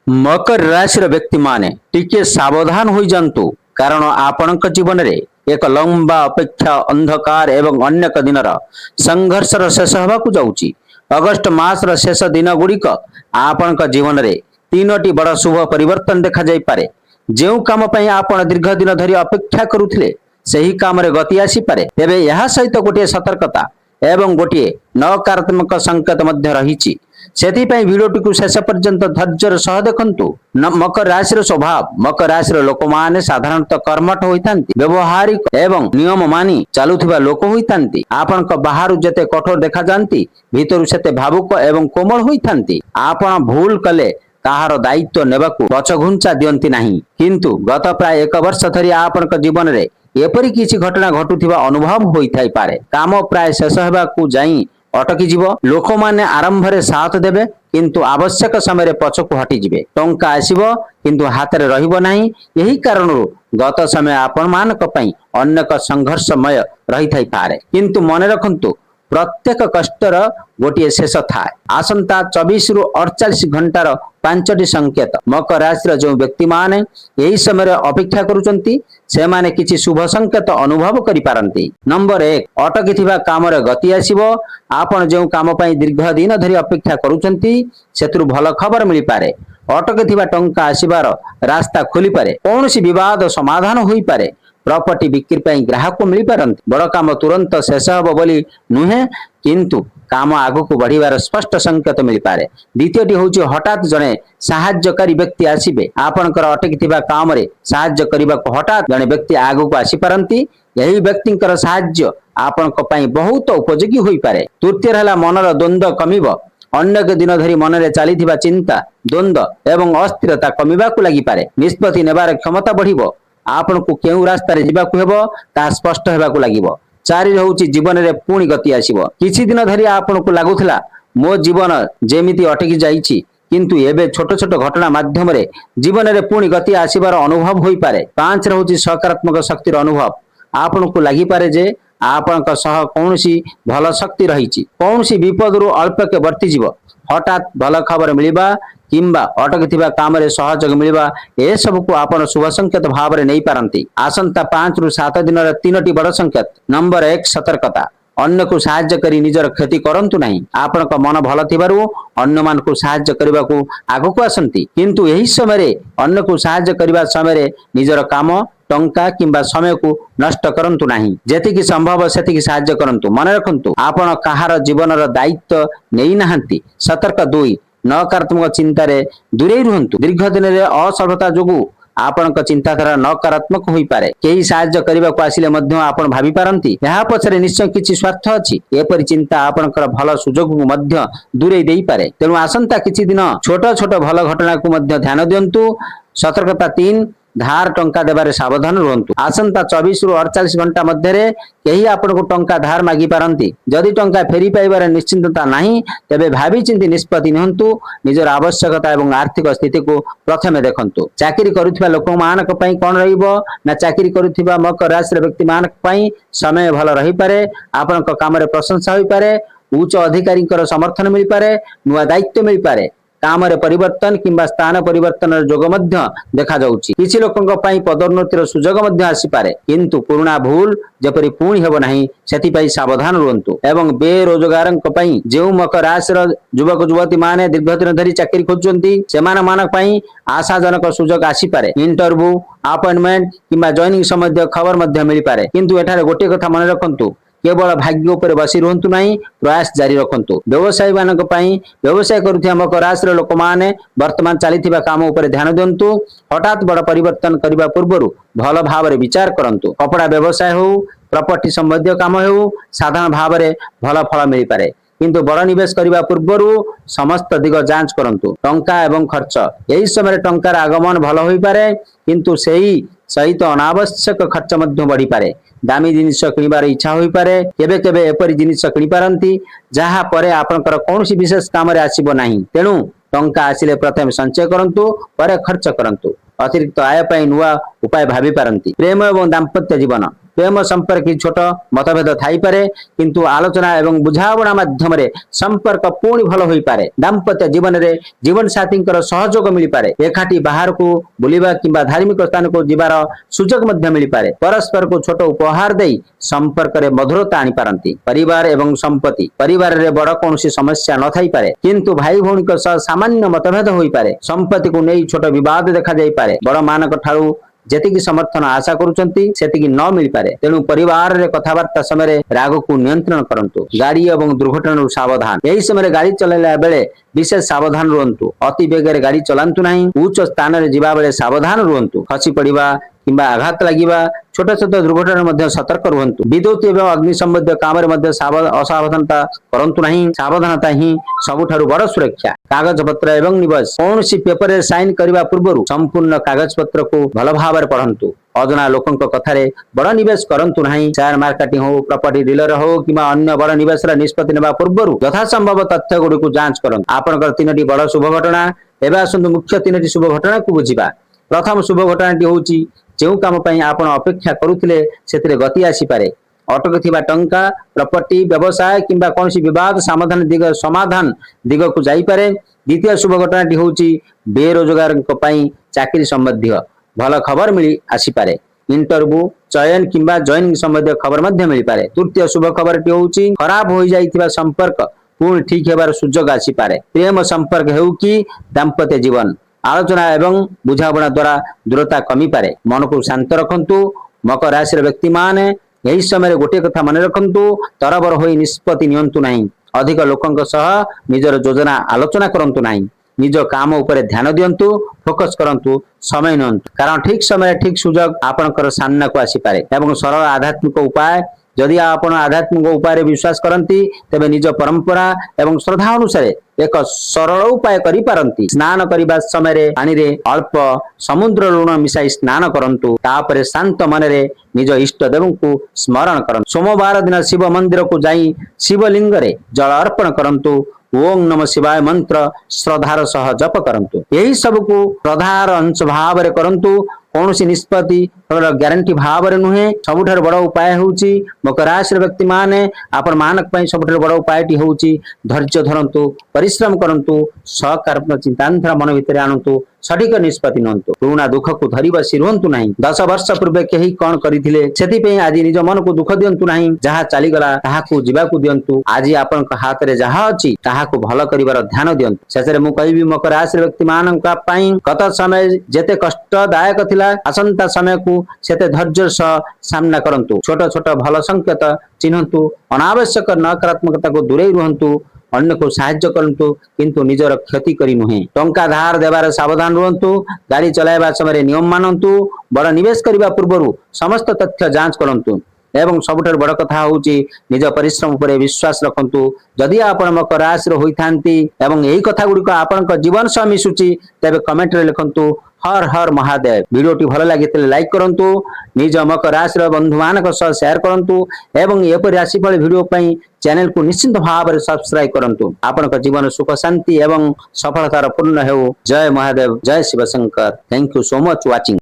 मकर राशि व्यक्ति माने टिके सावधान हो जातु कारण आपण जीवन में एक लंबा अपेक्षा अंधकार एवं अनेक दिन संघर्ष शेष हवा जाऊँगी। अगस्ट मास शेष दिन गुड़िक आपण जीवन में तीनोटी बड़ शुभ परिवर्तन देखा जाई पारे। जो काम आपण दीर्घ दिन धरी अपेक्षा करुथिले सही काम रे गति आसी पारे। तेबे यह सहित गोटे सतर्कता एवं गोटे नकारात्मक संकेत मध्य रही। सेथिपाई भिडियोटी को शेष पर्यंत धैर्यर सह देखंतु। मकर राशि स्वभाव मकर राशि लोक माने साधारणतः कर्मठ होइतांती, व्यवहारिक एवं नियम मानी चलुथिबा लोक होइतांती। आपण बाहर जते कठोर देखा जानती भीतर सेते भावुक एवं कोमल होइतांती। आपण भूल कले ताहार दायित्व नेबाकू पछघुंचा दियंती नाही। किंतु गत प्राय 1 वर्ष धरी आपण जीवन रे एपरी किछि घटना घटुथिबा अनुभव होइथाई पारे। काम प्राय शेष हेबाकू जाई अटकी जीव। लोक माने आरंभ रे साथ देबे किंतु आवश्यक समय रे पछकू हटी जिवे। टंका आसीबो किंतु हाथ रे रहिबो नाही। यही कारणरू गत समय आपण मानक पई अनेक संघर्षमय रही थाई पारे। किंतु मने रखंतु प्रत्येक कष्टर गोटे शेष थाए। आसंता 24 रु 48 घंटार 5टी संकेत मकर राशि जो व्यक्ति माने यही समय अपेक्षा करुचंती से माने किछि शुभ संकेत अनुभव करि पारंती। नंबर 1 अटकी थिबा काम रे गति आसीबो। आपण जो काम पई दीर्घ दिन धरि अपेक्षा करुचंती सेतरु भल खबर मिली पारे। अटकी थिबा टंका आसीबार रास्ता खोली पारे। कोनोसी विवाद समाधान होई पारे। प्रॉपर्टी बिक्री पर ग्राहक मिल पारंती। बड़ काम तुरंत शेष हब बोली नुहे किंतु काम आगु को बढ़िबार स्पष्ट संकेत मिल पारे। द्वितीयटी होची हठात जने सहाय्यकारी व्यक्ति आसीबे। आपनकर अटकी थिबा काम रे सहाय्य करिबाको हठात जने व्यक्ति आगु को आसी पारंती। यही व्यक्तिंकर सहाय्य आपनक पई बहुत उपयोगी होई पारे। तृतीय हला मनर द्वंद्व कमिबो। अनेक दिन धरी मन रे चलीथिबा चिंता द्वंद्व एवं अस्थिरता कमिबाकू लागि पारे। निष्पत्ति नेबार क्षमता बढ़िबो। आपण को केउ रास्ता रे जिबाकू हेबो ता स्पष्ट हेबाकू लागिबो। 4 होउची जीवन रे पुणी गति आसीबो। किछि दिन धरि आपण को लागुथला मो जीवन जेमिति अटकी जाईछि किंतु एबे छोट छोट घटना माध्यम रे जीवन रे पुणी गति आसीबार अनुभव होई पारे। 5 होउची सकारात्मक शक्तिर अनुभव। आपण को लागि पारे जे आपनक सह कोनोसी भल शक्ति रहिछि। कोनोसी विपद रु अल्प के वर्ती जीवो। हठात भल खबर मिलिबा किंबा अटकी थिबा काम रे सहयोग मिलिबा ए सब को आपण शुभ संकेत भाव रे नै पारंती। आसंता 5 रु 7 दिन रे 3टी बड़ संकेत। नंबर 1 सतर्कता। अन्य को सहाय्य करी निजर क्षति करंतु नाही। आपनक मन भल थिबारु अन्य मान को सहाय्य करबा को आगु को आसंती किंतु एही समय रे अन्य को सहाय्य करबा समय रे निजर काम टंका किंबा समय को नष्ट करंतु नाही। जेतिकी संभव सेतिकी सहाय्य करंतु। मन रखंतु आपण काहार जीवनर दायित्व नै नाहंती। सतर्क 2 नकारात्मक चिंता रे दूरे रुहंतु। दीर्घ दिन रे असफलता जोगु आपनक चिंताधारा नकारात्मक होई पारे। केही सहाय्य करिबा को आसिले मध्य आपण भाबी पारंती यहा पछरे निश्चय किछि स्वार्थ अछि। एपरि चिंता आपनकर भल सुजोग को मध्य दूरे देई पारे। तेनु आसंता किछि दिन छोट छोट भल घटना को मध्य ध्यान दियंतु। सतर्कता 3 धार टंका देबारे सावधान रहंतु। आसंता 24 रु 48 घंटा मध्य रे केही आपण को टंका धार मागी पारंती। जदि टंका फेरी पाइबारे निश्चिंतता नाही तेबे भाबी चिंती निष्पत्ति निहंतु। निजर आवश्यकता एवं आर्थिक स्थिति को प्रथमे देखंतु। चाकरी करुथिबा लोक मानक पई कोन रहिबो ना चाकरी करुथिबा मकर राशि व्यक्ति मानक पई समय भल रही पारे। आपनक काम रे प्रशंसा होई पारे। उच्च अधिकारीकर समर्थन मिल पारे। नुवा दायित्व मिल पारे। काम रे परिवर्तन किंबा स्थान परिवर्तन जोग मध्य देखा जाउची। किछि लोकंक पई पदोन्नतिर सुजोग मध्य आसी पारे किंतु पुराना भूल जेपरि पुणी हेबो नाही सेति पई सावधान रहंतु। एवं बेरोजगारंक पई जेउ मकर राशि युवक युवती माने दीर्घ दिन धरि चाकरी खोजुचंती सेमान मानक पई आशाजनक सुजोग आसी पारे। इंटरव्यू अपॉइंटमेंट किंबा जॉइनिंग संबंधी खबर मध्य मिली पारे। किंतु एठारे गोटे कथा मन रखंतु केवल भाग्य उपर बसी रहंतु नाही प्रयास जारी रखंतु। व्यवसायी मानक पई व्यवसाय करुथिया मकर राशि लोक माने वर्तमान चलीथिबा काम उपर ध्यान दियंतु। हठात बड़ परिवर्तन करिबा पूर्वरु भल भाव रे विचार करंतु। कपड़ा व्यवसाय हो प्रॉपर्टी संबंधी काम हो साधारण भाव रे भल फल मिली पारे किंतु बड़ निवेश करिबा पूर्वरु समस्त दिग जांच करंतु। टंका एवं खर्च एही समय टंकार आगमन भल होई पारे किंतु सेही सहित अनावश्यक खर्च मध्य बढ़ी पारे। दामी जिनिस किनिबार इच्छा होई पारे। केबे केबे एपरि जिनिस किनि पारंती जहा परे आपनकर कोनोसी विशेष काम रे आसीबो नाही। तेनु टंका आसिले प्रथम संचय करंतु परे खर्च करंतु। अतिरिक्त आय पई नुवा उपाय भाबी पारंती। प्रेम एवं दाम्पत्य जीवन ପ୍ରେମ ସମ୍ପର୍କ ଛୋଟ ମତଭେଦ ଥାଇପାରେ କିନ୍ତୁ ଆଲୋଚନା ଏବଂ ବୁଝାବଣା ମାଧ୍ୟମରେ ସମ୍ପର୍କ ପୁଣି ଭଲ ହୋଇପାରେ। ଦାମ୍ପତ୍ୟ ଜୀବନରେ ଜୀବନ ସାଥୀଙ୍କର ସହଯୋଗ ମିଳିପାରେ। ଏକାଠି ବାହାରକୁ ବୁଲିବା କିମ୍ବା ଧାର୍ମିକ ସ୍ଥାନକୁ ଯିବାର ସୁଯୋଗ ମଧ୍ୟ ମିଳିପାରେ। ପରସ୍ପରକୁ ଛୋଟ ଉପହାର ଦେଇ ସମ୍ପର୍କରେ ମଧୁରତା ଆଣିପାରନ୍ତି। ପରିବାର ଏବଂ ସମ୍ପତ୍ତି ପରିବାରରେ ବଡ କୌଣସି ସମସ୍ୟା ନଥାଇପାରେ କିନ୍ତୁ ଭାଇ ଭଉଣୀଙ୍କ ସହ ସାମାନ୍ୟ ମତଭେଦ ହୋଇପାରେ। ସମ୍ପତ୍ତିକୁ ନେଇ ଛୋଟ ବିବାଦ ଦେଖାଯାଇପାରେ। ବଡ ମାନଙ୍କ ଠାରୁ ଯେତିକି ସମର୍ଥନ ଆଶା କରୁଛନ୍ତି ସେତିକି ନ ମିଳିପାରେ। ତେଣୁ ପରିବାରରେ କଥାବାର୍ତ୍ତା ସମୟରେ ରାଗକୁ ନିୟନ୍ତ୍ରଣ କରନ୍ତୁ। ଗାଡି ଏବଂ ଦୁର୍ଘଟଣାରୁ ସାବଧାନ। ଏହି ସମୟରେ ଗାଡି ଚଳାଇଲା ବେଳେ ବିଶେଷ ସାବଧାନ ରୁହନ୍ତୁ। ଅତି ବେଗରେ ଗାଡି ଚଲାନ୍ତୁ ନାହିଁ। ଉଚ୍ଚ ସ୍ଥାନରେ ଯିବା ବେଳେ ସାବଧାନ ରୁହନ୍ତୁ। ଖସି ପଡିବା କିମ୍ବା ଆଘାତ ଲାଗିବା ଛୋଟ ଛୋଟ ଦୁର୍ଘଟଣାରେ ମଧ୍ୟ ସତର୍କ ରୁହନ୍ତୁ। ବିଦ୍ୟୁତ ଏବଂ ଅଗ୍ନି ସମ୍ବନ୍ଧୀୟ କାମରେ ମଧ୍ୟ ଅସାବଧାନତା କରନ୍ତୁ ନାହିଁ। ସାବଧାନତା ହିଁ ସବୁଠାରୁ ବଡ ସୁରକ୍ଷା। କାଗଜ ପତ୍ର ଏବଂ ନିବେଶ କୌଣସି ପେପରରେ ସାଇନ କରିବା ପୂର୍ବରୁ ସମ୍ପୂର୍ଣ୍ଣ କାଗଜ ପତ୍ରକୁ ଭଲ ଭାବରେ ପଢନ୍ତୁ। ଅଜଣା ଲୋକଙ୍କ କଥାରେ ବଡ ନିବେଶ କରନ୍ତୁ ନାହିଁ। ସେୟାର ମାର୍କେଟିଂ ହଉ, ପ୍ରପର୍ଟି ଡିଲର ହଉ କିମ୍ବା ଅନ୍ୟ ବଡ ନିବେଶର ନିଷ୍ପତ୍ତି ନେବା ପୂର୍ବରୁ ଯଥାସମ୍ଭବ ତଥ୍ୟ ଗୁଡିକୁ ଯାଞ୍ଚ କରନ୍ତୁ। ଆପଣଙ୍କର 3ଟି ବଡ ଶୁଭ ଘଟଣା। ଏବେ ଆସନ୍ତୁ ମୁଖ୍ୟ 3ଟି ଶୁଭ ଘଟଣାକୁ ବୁଝିବା। ପ୍ରଥମ ଶୁଭ ଘଟଣାଟି ହେଉଛି ଯେଉଁ କାମ ପାଇଁ ଆପଣ ଅପେକ୍ଷା କରୁଥିଲେ ସେଥିରେ ଗତି ଆସିପାରେ। ଅଟକୁଥିବା ଟଙ୍କା, ପ୍ରପର୍ଟି, ବ୍ୟବସାୟ କିମ୍ବା କୌଣସି ବିବାଦ ସମାଧାନ ଦିଗକୁ ଯାଇପାରେ। ଦ୍ୱିତୀୟ ଶୁଭ ଘଟଣାଟି ହେଉଛି ବେରୋଜଗାରଙ୍କ ପାଇଁ ଚାକିରି ସମ୍ବନ୍ଧୀୟ ଭଲ ଖବର ମିଳି ଆସିପାରେ। ଇଣ୍ଟରଭ୍ୟୁ, ଚୟନ କିମ୍ବା ଜଏନିଂ ସମ୍ବନ୍ଧୀୟ ଖବର ମଧ୍ୟ ମିଳିପାରେ। ତୃତୀୟ ଶୁଭ ଖବରଟି ହେଉଛି ଖରାପ ହୋଇଯାଇଥିବା ସମ୍ପର୍କ ପୁଣି ଠିକ ହେବାର ସୁଯୋଗ ଆସିପାରେ। ପ୍ରେମ ସମ୍ପର୍କ ହେଉ କି ଦାମ୍ପତ୍ୟ ଜୀବନ, ଆଲୋଚନା ଏବଂ ବୁଝାବଣା ଦ୍ୱାରା ଦୂରତା କମିପାରେ। ମନକୁ ଶାନ୍ତ ରଖନ୍ତୁ। ମକର ରାଶିର ବ୍ୟକ୍ତିମାନେ ଏହି ସମୟରେ ଗୋଟିଏ କଥା ମନେ ରଖନ୍ତୁ, ତରବର ହୋଇ ନିଷ୍ପତ୍ତି ନିଅନ୍ତୁ ନାହିଁ। ଅଧିକ ଲୋକଙ୍କ ସହ ନିଜର ଯୋଜନା ଆଲୋଚନା କରନ୍ତୁ ନାହିଁ। ନିଜ କାମ ଉପରେ ଧ୍ୟାନ ଦିଅନ୍ତୁ। ଫୋକସ କରନ୍ତୁ, ସମୟ ନିଅନ୍ତୁ, କାରଣ ଠିକ ସମୟରେ ଠିକ ସୁଯୋଗ ଆପଣଙ୍କର ସାମ୍ନାକୁ ଆସିପାରେ। ଏବଂ ସରଳ ଆଧ୍ୟାତ୍ମିକ ଉପାୟ ଯଦି ଆପଣ ଆଧ୍ୟାତ୍ମିକ ଉପାୟରେ ବିଶ୍ୱାସ କରନ୍ତି ତେବେ ନିଜ ପରମ୍ପରା ଏବଂ ଶ୍ରଦ୍ଧା ଅନୁସାରେ ଏକ ସରଳ ଉପାୟ କରିପାରନ୍ତି। ସ୍ନାନ କରିବା ସମୟରେ ପାଣିରେ ଅଳ୍ପ ସମୁଦ୍ର ଲୁଣ ମିଶାଇ ସ୍ନାନ କରନ୍ତୁ। ତାପରେ ଶାନ୍ତ ମନରେ ନିଜ ଇଷ୍ଟ ଦେବଙ୍କୁ ସ୍ମରଣ କରନ୍ତୁ। ସୋମବାର ଦିନ ଶିବ ମନ୍ଦିରକୁ ଯାଇ ଶିବଲିଙ୍ଗରେ ଜଳ ଅର୍ପଣ କରନ୍ତୁ। ଓಂ ନମ ଶିବାୟ ମନ୍ତ୍ର ଶ୍ରଦ୍ଧାର ସହ ଜପ କରନ୍ତୁ। ଏହି ସବୁକୁ ଶ୍ରଦ୍ଧାର ଅଂଶ ଭାବରେ କରନ୍ତୁ। କୌଣସି ନିଷ୍ପତ୍ତି ଗ୍ୟାରେଣ୍ଟି ଭାବରେ ନୁହେଁ। ସବୁଠାରୁ ବଡ ଉପାୟ ହେଉଛି ମକର ରାଶିର ବ୍ୟକ୍ତି ମାନେ ଆପଣ ମାନଙ୍କ ପାଇଁ ସବୁଠାରୁ ବଡ ଉପାୟଟି ହେଉଛି ଧୈର୍ଯ୍ୟ ଧରନ୍ତୁ, ପରିଶ୍ରମ କରନ୍ତୁ, ସକାରାତ୍ମକ ଚିନ୍ତାଧାରା ମନ ଭିତରେ ଆଣନ୍ତୁ, ସଠିକ ନିଷ୍ପତ୍ତି ନିଅନ୍ତୁ। ପୁରୁଣା ଦୁଃଖକୁ ଧରି ବସି ରୁହନ୍ତୁ ନାହିଁ। 10 ବର୍ଷ ପୂର୍ବେ କେହି କଣ କରିଥିଲେ ସେଥିପାଇଁ ଆଜି ନିଜ ମନକୁ ଦୁଃଖ ଦିଅନ୍ତୁ ନାହିଁ। ଯାହା ଚାଲିଗଲା ତାହାକୁ ଯିବାକୁ ଦିଅନ୍ତୁ। ଆଜି ଆପଣଙ୍କ ହାତରେ ଯାହା ଅଛି ତାହାକୁ ଭଲ କରିବାର ଧ୍ୟାନ ଦିଅନ୍ତୁ। ଶେଷରେ ମୁଁ କହିବି ମକର ରାଶିର ବ୍ୟକ୍ତି ମାନଙ୍କ ପାଇଁ ଗତ ସମୟ ଯେତେ କଷ୍ଟଦାୟକ ଥିଲା ଆସନ୍ତା ସମୟକୁ ସେତେ ଧୈର୍ଯ୍ୟ ସହ ସାମ୍ନା କରନ୍ତୁ। ଛୋଟ ଛୋଟ ଭଲ ସଂକେତ ଚିହ୍ନନ୍ତୁ। ଅନାବଶ୍ୟକ ନକାରାତ୍ମକତାକୁ ଦୂରେଇ ରୁହନ୍ତୁ। ଅନ୍ୟକୁ ସାହାଯ୍ୟ କରନ୍ତୁ କିନ୍ତୁ ନିଜର କ୍ଷତି କରି ନୁହେଁ। ଟଙ୍କା ଧାର ଦେବାରେ ସାବଧାନ ରୁହନ୍ତୁ। ଗାଡି ଚଳାଇବା ସମୟରେ ନିୟମ ମାନନ୍ତୁ। ବଡ ନିବେଶ କରିବା ପୂର୍ବରୁ ସମସ୍ତ ତଥ୍ୟ ଯାଞ୍ଚ କରନ୍ତୁ। ଏବଂ ସବୁଠାରୁ ବଡ କଥା ହେଉଛି ନିଜ ପରିଶ୍ରମ ଉପରେ ବିଶ୍ୱାସ ରଖନ୍ତୁ। ଯଦି ଆପଣ ମକର ରାଶିର ହୋଇଥାନ୍ତି ଏବଂ ଏହି କଥା ଗୁଡିକ ଆପଣଙ୍କ ଜୀବନ ସହ ମିଶୁଛି ତେବେ କମେଣ୍ଟରେ ଲେଖନ୍ତୁ ହର ହର ମହାଦେବ। ଭିଡିଓଟି ଭଲ ଲାଗିଥିଲେ ଲାଇକ୍ କରନ୍ତୁ। ନିଜ ମକର ରାଶିର ବନ୍ଧୁମାନଙ୍କ ସହ ସେୟାର କରନ୍ତୁ ଏବଂ ଏପରି ରାଶିଫଳ ଭିଡିଓ ପାଇଁ ଚ୍ୟାନେଲକୁ ନିଶ୍ଚିତ ଭାବରେ ସବସ୍କ୍ରାଇବ କରନ୍ତୁ। ଆପଣଙ୍କ ଜୀବନ ସୁଖ ଶାନ୍ତି ଏବଂ ସଫଳତାର ପୂର୍ଣ୍ଣ ହେଉ। ଜୟ ମହାଦେବ, ଜୟ Shiv Shankar. Thank you so much watching.